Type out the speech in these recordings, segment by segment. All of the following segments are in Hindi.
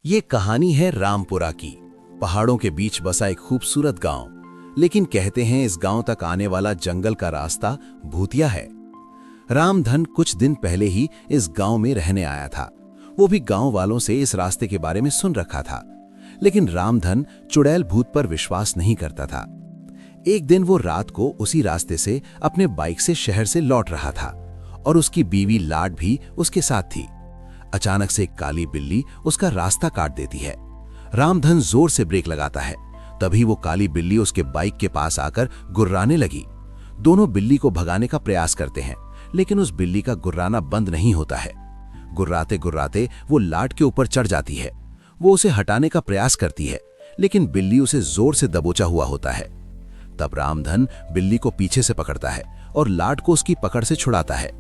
ये कहानी है रामपुरा की। पहाड़ों के बीच बसा एक खूबसूरत गांव। लेकिन कहते हैं इस गांव तक आने वाला जंगल का रास्ता भूतिया है। रामधन कुछ दिन पहले ही इस गांव में रहने आया था। वो भी गांव वालों से इस रास्ते के बारे में सुन रखा था, लेकिन रामधन चुड़ैल भूत पर विश्वास नहीं करता था। एक दिन वो रात को उसी रास्ते से अपने बाइक से शहर से लौट रहा था और उसकी बीवी लाड भी उसके साथ थी। अचानक से एक काली बिल्ली उसका रास्ता काट देती है। रामधन जोर से ब्रेक लगाता है। तभी वो काली बिल्ली उसके बाइक के पास आकर गुर्राने लगी। दोनों बिल्ली को भगाने का प्रयास करते हैं, लेकिन उस बिल्ली का गुर्राना बंद नहीं होता है। गुर्राते गुर्राते वो लाड के ऊपर चढ़ जाती है। वो उसे हटाने का प्रयास करती है, लेकिन बिल्ली उसे जोर से दबोचा हुआ होता है। तब रामधन बिल्ली को पीछे से पकड़ता है और लाड को उसकी पकड़ से छुड़ाता है।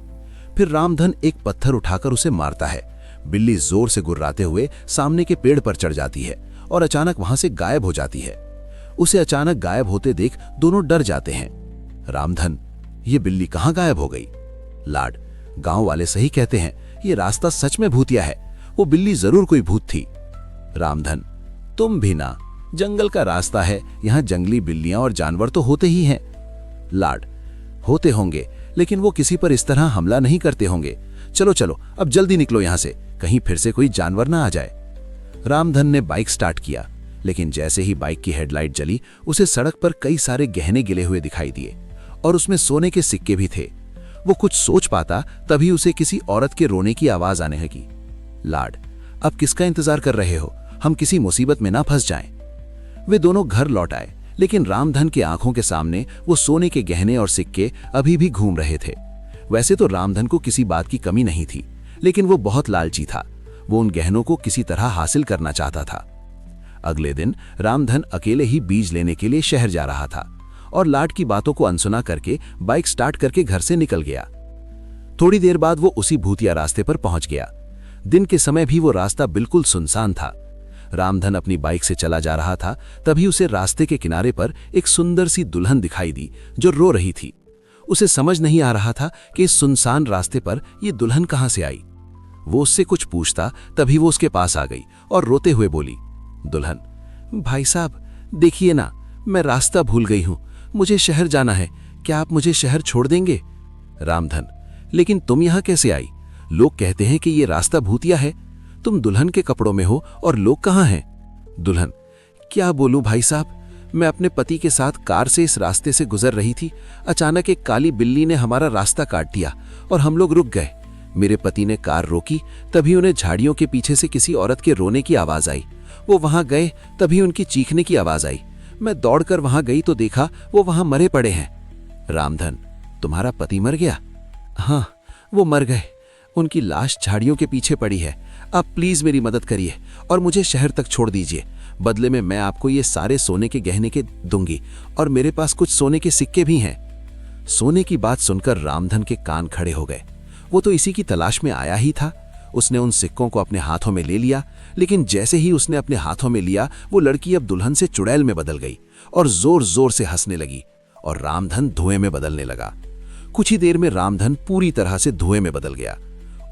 फिर रामधन एक पत्थर उठाकर उसे मारता है। बिल्ली जोर से गुर्राते हुए सामने के पेड़ पर चढ़ जाती है और अचानक वहां से गायब हो जाती है। उसे अचानक गायब होते देख दोनों डर जाते हैं। रामधन, ये बिल्ली कहां गायब हो गई? लाड, गांव वाले सही कहते हैं, ये रास्ता सच में भूतिया है। वो बिल्ली जरूर कोई भूत थी। रामधन, तुम भी ना, जंगल का रास्ता है, यहाँ जंगली बिल्लियां और जानवर तो होते ही हैं। लाड, होते होंगे, लेकिन वो किसी पर इस तरह हमला नहीं करते होंगे। चलो चलो, अब जल्दी निकलो यहाँ से, कहीं फिर से कोई जानवर ना आ जाए। रामधन ने बाइक स्टार्ट किया, लेकिन जैसे ही बाइक की हेडलाइट जली, उसे सड़क पर कई सारे गहने गिले हुए दिखाई दिए और उसमें सोने के सिक्के भी थे। वो कुछ सोच पाता तभी उसे किसी औरत के रोने की आवाज आने लगी। लाड, अब किसका इंतजार कर रहे हो? हम किसी मुसीबत में ना फंस जाएं। वे दोनों घर लौट आए, लेकिन रामधन की आंखों के सामने वो सोने के गहने और सिक्के अभी भी घूम रहे थे। वैसे तो रामधन को किसी बात की कमी नहीं थी, लेकिन वो बहुत लालची था। वो उन गहनों को किसी तरह हासिल करना चाहता था। अगले दिन रामधन अकेले ही बीज लेने के लिए शहर जा रहा था और लाड की बातों को अनसुना करके बाइक स्टार्ट करके घर से निकल गया। थोड़ी देर बाद वो उसी भूतिया रास्ते पर पहुंच गया। दिन के समय भी वो रास्ता बिल्कुल सुनसान था। रामधन अपनी बाइक से चला जा रहा था, तभी उसे रास्ते के किनारे पर एक सुंदर सी दुल्हन दिखाई दी जो रो रही थी। उसे समझ नहीं आ रहा था कि इस सुनसान रास्ते पर ये दुल्हन कहां से आई। वो उससे कुछ पूछता, तभी वो उसके पास आ गई और रोते हुए बोली, दुल्हन, भाई साहब देखिए ना, मैं रास्ता भूल गई हूं, मुझे शहर जाना है, क्या आप मुझे शहर छोड़ देंगे? रामधन, लेकिन तुम यहां कैसे आई? लोग कहते हैं कि ये रास्ता भूतिया है। तुम दुल्हन के कपड़ों में हो और लोग कहां हैं? दुल्हन, क्या बोलूं भाई साहब, मैं अपने पति के साथ कार से इस रास्ते से गुजर रही थी। अचानक एक काली बिल्ली ने हमारा रास्ता काट दिया और हम लोग रुक गए। मेरे पति ने कार रोकी, तभी उन्हें झाड़ियों के पीछे से किसी औरत के रोने की आवाज आई। वो वहां गए, तभी उनकी चीखने की आवाज आई। मैं दौड़कर वहां गई तो देखा वो वहां मरे पड़े हैं। रामधन, तुम्हारा पति मर गया? हाँ, वो मर गए। उनकी लाश झाड़ियों के पीछे पड़ी है। आप प्लीज मेरी मदद करिए और मुझे शहर तक छोड़ दीजिए। बदले में मैं आपको ये सारे सोने के गहने के दूंगी और मेरे पास कुछ सोने के सिक्के भी हैं। सोने की बात सुनकर रामधन के कान खड़े हो गए। वो तो इसी की तलाश में आया ही था। उसने उन सिक्कों को अपने हाथों में ले लिया, लेकिन जैसे ही उसने अपने हाथों में लिया, वो लड़की अब दुल्हन से चुड़ैल में बदल गई और जोर जोर से हंसने लगी और रामधन धुएं में बदलने लगा। कुछ ही देर में रामधन पूरी तरह से धुएं में बदल गया।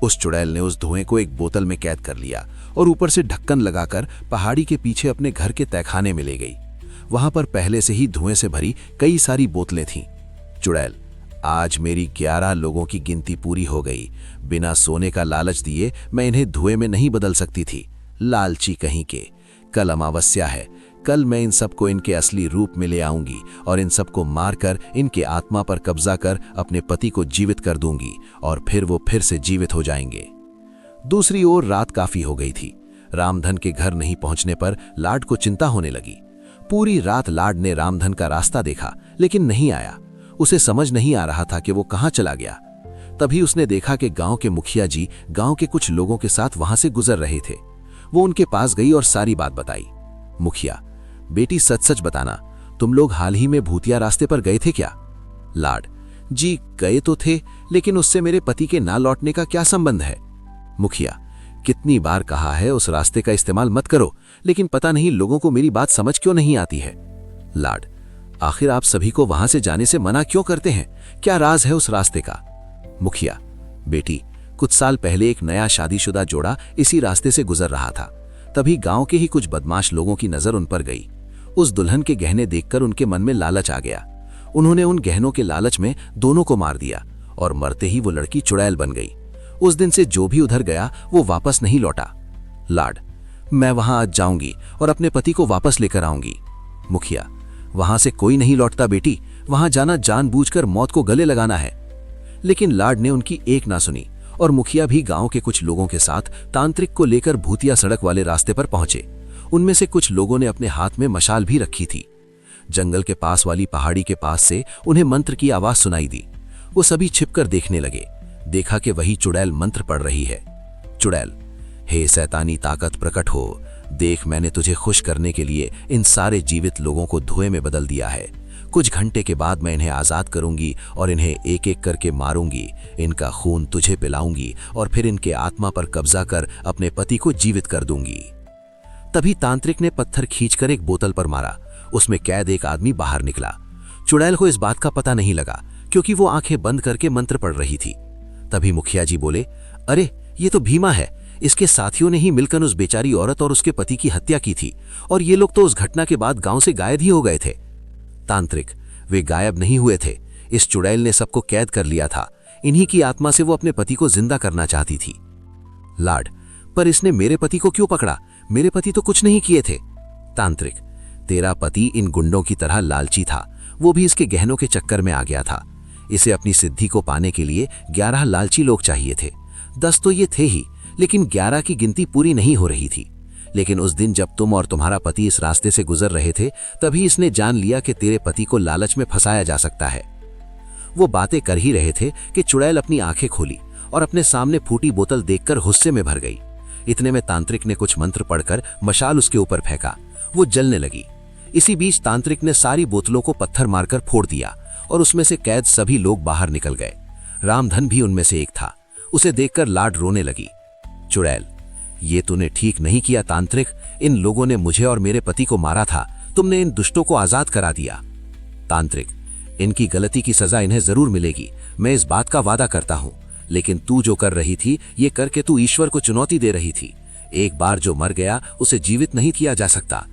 उस चुड़ैल ने उस धुएं को एक बोतल में कैद कर लिया और ऊपर से ढक्कन लगाकर पहाड़ी के पीछे अपने घर के तहखाने में ले गई। वहां पर पहले से ही धुएं से भरी कई सारी बोतलें थीं। चुड़ैल, आज मेरी 11 लोगों की गिनती पूरी हो गई। बिना सोने का लालच दिए मैं इन्हें धुएं में नहीं बदल सकती थी। लालची कहीं के। कल अमावस्या है। कल मैं इन सबको इनके असली रूप में ले आऊंगी और इन सबको मारकर इनके आत्मा पर कब्जा कर अपने पति को जीवित कर दूंगी और फिर वो फिर से जीवित हो जाएंगे। दूसरी ओर रात काफी हो गई थी। रामधन के घर नहीं पहुंचने पर लाड को चिंता होने लगी। पूरी रात लाड ने रामधन का रास्ता देखा, लेकिन नहीं आया। उसे समझ नहीं आ रहा था कि वो कहां चला गया। तभी उसने देखा कि गांव के मुखिया जी गांव के कुछ लोगों के साथ वहां से गुजर रहे थे। वो उनके पास गई और सारी बात बताई। मुखिया, बेटी सच सच बताना, तुम लोग हाल ही में भूतिया रास्ते पर गए थे क्या? लाड, जी गए तो थे, लेकिन उससे मेरे पति के ना लौटने का क्या संबंध है? मुखिया, कितनी बार कहा है उस रास्ते का इस्तेमाल मत करो, लेकिन पता नहीं लोगों को मेरी बात समझ क्यों नहीं आती है। लाड, आखिर आप सभी को वहां से जाने से मना क्यों करते हैं? क्या राज है उस रास्ते का? मुखिया, बेटी, कुछ साल पहले एक नया शादीशुदा जोड़ा इसी रास्ते से गुजर रहा था। तभी गांव के ही कुछ बदमाश लोगों की नजर उन पर गई। उस दुल्हन के गहने देखकर उनके मन में लालच आ गया। उन्होंने उन गहनों के लालच में दोनों को मार दिया और मरते ही वो लड़की चुड़ैल बन गई। उस दिन से जो भी उधर गया वो वापस नहीं लौटा। लाड, मैं वहां आज जाऊंगी और अपने पति को वापस लेकर आऊंगी। मुखिया, वहां से कोई नहीं लौटता बेटी, वहां जाना जानबूझकर मौत को गले लगाना है। लेकिन लाड ने उनकी एक ना सुनी और मुखिया भी गांव के कुछ लोगों के साथ तांत्रिक को लेकर भूतिया सड़क वाले रास्ते पर पहुंचे। उनमें से कुछ लोगों ने अपने हाथ में मशाल भी रखी थी। जंगल के पास वाली पहाड़ी के पास से उन्हें मंत्र की आवाज सुनाई दी। वो सभी छिपकर देखने लगे। देखा कि वही चुड़ैल मंत्र पढ़ रही है। चुड़ैल, हे शैतानी ताकत प्रकट हो, देख मैंने तुझे खुश करने के लिए इन सारे जीवित लोगों को धुएं में बदल दिया है। कुछ घंटे के बाद मैं इन्हें आजाद करूंगी और इन्हें एक एक करके मारूंगी। इनका खून तुझे पिलाऊंगी और फिर इनके आत्मा पर कब्जा कर अपने पति को जीवित कर दूंगी। तभी तांत्रिक ने पत्थर खींचकर एक बोतल पर मारा। उसमें कैद एक आदमी बाहर निकला। चुड़ैल को इस बात का पता नहीं लगा क्योंकि वो आंखें बंद करके मंत्र पढ़ रही थी। तभी मुखिया जी बोले, अरे ये तो भीमा है। इसके साथियों ने ही मिलकर उस बेचारी औरत और उसके पति की हत्या की थी और ये लोग तो उस घटना के बाद गांव से गायब ही हो गए थे। तांत्रिक, वे गायब नहीं हुए थे। इस चुड़ैल ने सबको कैद कर लिया था। इन्हीं की आत्मा से वो अपने पति को जिंदा करना चाहती थी। लाड, पर इसने मेरे पति को क्यों पकड़ा? मेरे पति तो कुछ नहीं किए थे। तांत्रिक, तेरा पति इन गुंडों की तरह लालची था। वो भी इसके गहनों के चक्कर में आ गया था। इसे अपनी सिद्धि को पाने के लिए 11 लालची लोग चाहिए थे। 10 तो ये थे ही, लेकिन 11 की गिनती पूरी नहीं हो रही थी। लेकिन उस दिन जब तुम और तुम्हारा पति इस रास्ते से गुजर रहे थे, तभी इसने जान लिया कि तेरे पति को लालच में फंसाया जा सकता है। वो बातें कर ही रहे थे कि चुड़ैल अपनी आंखें खोली और अपने सामने फूटी बोतल देखकर गुस्से में भर गई। इतने में तांत्रिक ने कुछ मंत्र पढ़कर मशाल उसके ऊपर फेंका। वो जलने लगी। इसी बीच तांत्रिक ने सारी बोतलों को पत्थर मारकर फोड़ दिया और उसमें से कैद सभी लोग बाहर निकल गए। रामधन भी उनमें से एक था। उसे देखकर लाड रोने लगी। चुड़ैल, ये तूने ठीक नहीं किया तांत्रिक। इन लोगों ने मुझे और मेरे पति को मारा था। तुमने इन दुष्टों को आजाद करा दिया। तांत्रिक, इनकी गलती की सजा इन्हें जरूर मिलेगी, मैं इस बात का वादा करता हूं। लेकिन तू जो कर रही थी, ये करके तू ईश्वर को चुनौती दे रही थी। एक बार जो मर गया उसे जीवित नहीं किया जा सकता।